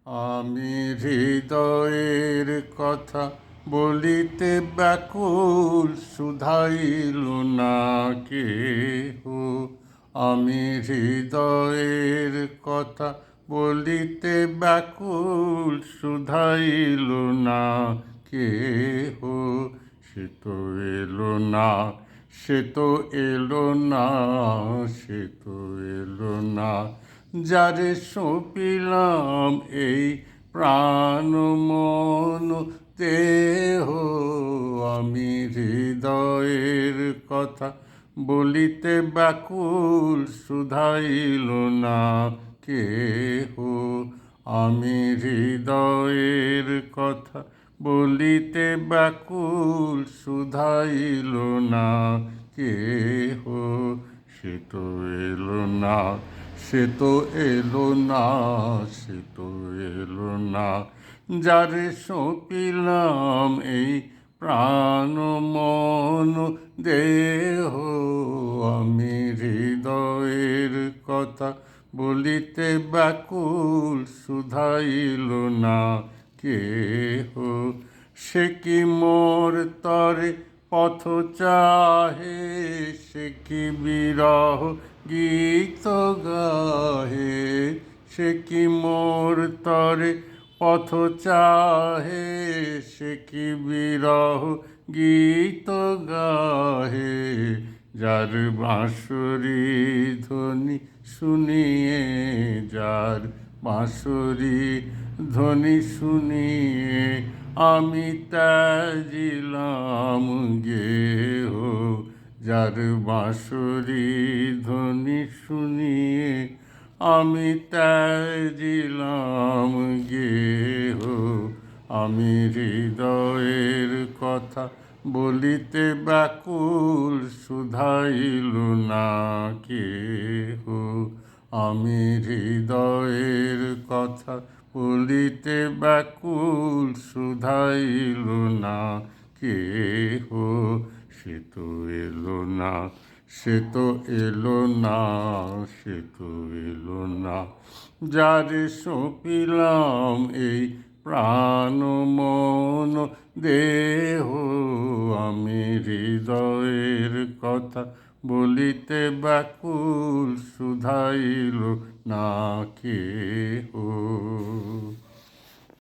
আমি হৃদয়ের কথা বলিতে ব্যাকুল, শুধাইল না কেহ। আমি হৃদয়ের কথা বলিতে ব্যাকুল, শুধাইল না কেহ। সে তো এলো না, সে তো এলো না, সে তো এলো না, যারে সঁপিলাম এই প্রাণ মন দেহ। আমি হৃদয়ের কথা বলিতে ব্যাকুল, শুধাইল না কেহ। আমি হৃদয়ের কথা বলিতে ব্যাকুল, শুধাইল না কেহ। সে তো এলো না, সে তো এলো না, সে তো এলো না, যারে সঁপিলাম এই প্রাণ মন দেহ। আমি হৃদয়ের কথা বলিতে ব্যাকুল, শুধাইল না কেহ। সে কি মোর তরে পথ চাহে, সে কি বিরহ গীত গাহে। সে কি মোর তরে পথ চাহে, সে কি বিরহ গীত গাহে। যার বাঁশরি ধ্বনি শুনিয়ে, যার বাঁশরি ধ্বনি শুনিয়ে আমি ত্যাজিলাম গেহ। যার বাঁশরি ধ্বনি শুনিয়ে আমি ত্যাজিলাম গেহ। আমি হৃদয়ের কথা বলিতে ব্যাকুল, শুধাইল না কেহ। আমি হৃদয়ের কথা বলিতে ব্যাকুল, শুধাইল না কেহ। সে তো এলো না, সে তো এলো না, সে তো এলো না, যারে সঁপিলাম এই প্রাণ মন দেহ। আমি হৃদয়ের কথা বলিতে ব্যাকুল, শুধাইল না কেহ।